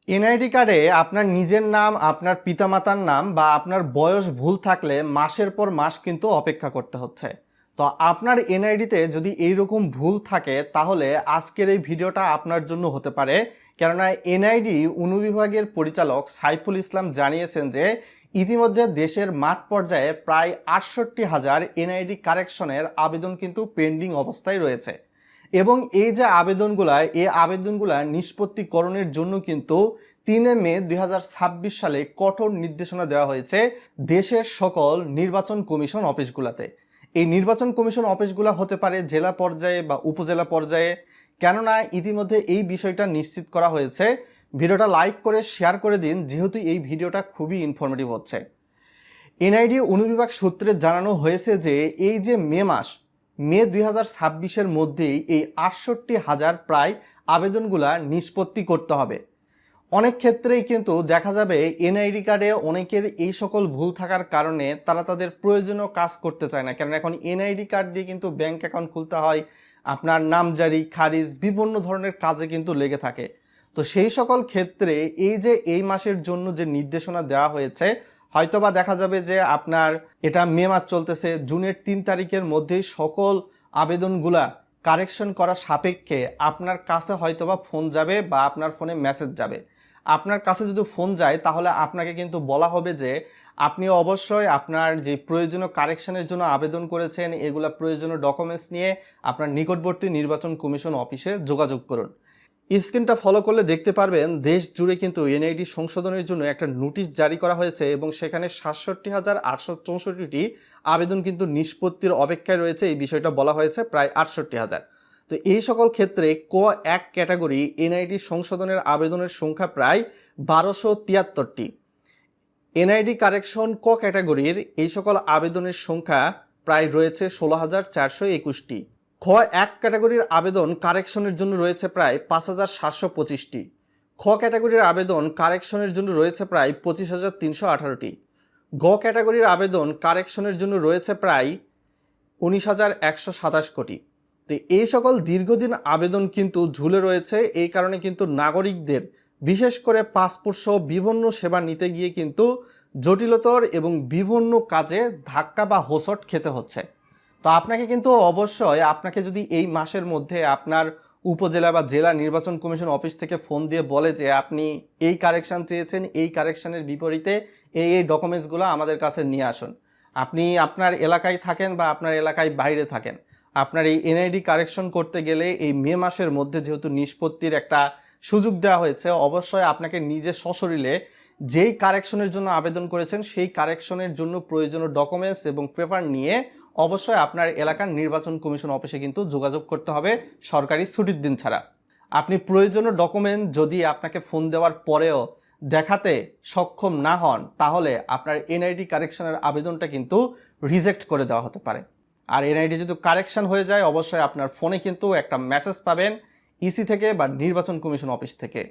NID কার্ডে আপনার নিজের নাম, আপনার পিতামাতার নাম বা আপনার বয়স ভুল থাকলে মাসের পর মাস কিন্তু অপেক্ষা করতে হচ্ছে। তো আপনার এনআইডিতে যদি এইরকম ভুল থাকে তাহলে আজকের এই ভিডিওটা আপনার জন্য হতে পারে। কেননা এনআইডি অনুবিভাগের পরিচালক সাইফুল ইসলাম জানিয়েছেন যে ইতিমধ্যে দেশের মাঠ পর্যায়ে প্রায় ৬৮,০০০ এনআইডি কারেকশনের আবেদন কিন্তু পেন্ডিং অবস্থায় রয়েছে। এবং এই যে আবেদনগুলা নিষ্পত্তিকরণের জন্য কিন্তু ৩ মে ২০২৬ সালে কঠোর নির্দেশনা দেওয়া হয়েছে দেশের সকল নির্বাচন কমিশন অফিসগুলোতে। এই নির্বাচন কমিশন অফিসগুলো হতে পারে জেলা পর্যায়ে বা উপজেলা পর্যায়ে। কেননা ইতিমধ্যে এই বিষয়টা নিশ্চিত করা হয়েছে। ভিডিওটা লাইক করে শেয়ার করে দিন, যেহেতু এই ভিডিওটা খুবই ইনফরমেটিভ হচ্ছে। এনআইডি অনুবিভাগ সূত্রে জানানো হয়েছে যে এই যে মে ২০২৬-এর মধ্যেই এই ৬৮,০০০ প্রায় আবেদনগুলা নিষ্পত্তি করতে হবে। অনেক ক্ষেত্রেই কিন্তু দেখা যাবে এনআইডি কার্ডে অনেকের এই সকল ভুল থাকার কারণে তারা তাদের প্রয়োজনীয় কাজ করতে চায় না। কারণ এখন এনআইডি কার্ড দিয়ে কিন্তু ব্যাংক অ্যাকাউন্ট খুলতে হয়, আপনার নামজারি খারিজ বিভিন্ন ধরনের কাজে কিন্তু লেগে থাকে। তো সেই সকল ক্ষেত্রে এই যে এই মাসের জন্য যে নির্দেশনা দেওয়া হয়েছে, হয়তোবা দেখা যাবে যে আপনার এটা মে মাস চলতেছে, জুনের ৩ তারিখের মধ্যেই সকল আবেদনগুলা কারেকশন করা সাপেক্ষে আপনার কাছে হয়তোবা ফোন যাবে বা আপনার ফোনে মেসেজ যাবে। আপনার কাছে যদি ফোন যায় তাহলে আপনাকে কিন্তু বলা হবে যে আপনি অবশ্যই আপনার যে প্রয়োজনীয় কারেকশনের জন্য আবেদন করেছেন এগুলা প্রয়োজনীয় ডকুমেন্টস নিয়ে আপনার নিকটবর্তী নির্বাচন কমিশন অফিসে যোগাযোগ করুন। স্ক্রিনটা ফলো করলে দেখতে পারবেন দেশ জুড়ে কিন্তু এনআইডি সংশোধনের জন্য একটা নোটিশ জারি করা হয়েছে এবং সেখানে ৬৭,৮৬৪টি আবেদন কিন্তু নিষ্পত্তির অপেক্ষায় রয়েছে। এই বিষয়টা বলা হয়েছে প্রায় ৬৮,০০০। তো এই সকল ক্ষেত্রে ক ১ ক্যাটাগরি এনআইডি সংশোধনের আবেদনের সংখ্যা প্রায় ১২৭৩টি। এনআইডি কারেকশন ক ক্যাটাগরির এই সকল আবেদনের সংখ্যা প্রায় রয়েছে ১৬,৪২১টি। খ ১ ক্যাটাগরির আবেদন কারেকশনের জন্য রয়েছে প্রায় ৫,৭২৫টি। খ ক্যাটাগরির আবেদন কারেকশনের জন্য রয়েছে প্রায় ২৫,৩১৮টি। গ ক্যাটাগরির আবেদন কারেকশনের জন্য রয়েছে প্রায় ১৯,১২৭ কোটি। তো এই সকল দীর্ঘদিন আবেদন কিন্তু ঝুলে রয়েছে। এই কারণে কিন্তু নাগরিকদের বিশেষ করে পাসপোর্ট সহ বিভিন্ন সেবা নিতে গিয়ে কিন্তু জটিলতর এবং বিভিন্ন কাজে ধাক্কা বা হোঁচট খেতে হচ্ছে। তো আপনাকে কিন্তু অবশ্যই আপনাকে যদি এই মাসের মধ্যে আপনার উপজেলা বা জেলা নির্বাচন কমিশন অফিস থেকে ফোন দিয়ে বলে যে আপনি এই কারেকশন চেয়েছেন, এই কারেকশনের বিপরীতে এই ডকুমেন্টসগুলো আমাদের কাছে নিয়ে আসুন। আপনি আপনার এলাকায় থাকেন বা আপনার এলাকায় বাইরে থাকেন, আপনার এই এনআইডি কারেকশন করতে গেলে এই মে মাসের মধ্যে যেহেতু নিষ্পত্তির একটা সুযোগ দেওয়া হয়েছে, অবশ্যই আপনাকে নিজে সশরীরে যেই কারেকশনের জন্য আবেদন করেছেন সেই কারেকশনের জন্য প্রয়োজনীয় ডকুমেন্টস এবং পেপার নিয়ে অবশ্যই আপনার এলাকার নির্বাচন কমিশন অফিসে কিন্তু যোগাযোগ করতে হবে সরকারি ছুটির দিন ছাড়া। আপনি প্রয়োজনীয় ডকুমেন্ট যদি আপনাকে ফোন দেওয়ার পরেও দেখাতে সক্ষম না হন তাহলে আপনার এনআইডি কারেকশনের আবেদনটা কিন্তু রিজেক্ট করে দেওয়া হতে পারে। আর এনআইডি যদি কারেকশন হয়ে যায় অবশ্যই আপনার ফোনে কিন্তু একটা মেসেজ পাবেন ইসি থেকে বা নির্বাচন কমিশন অফিস থেকে।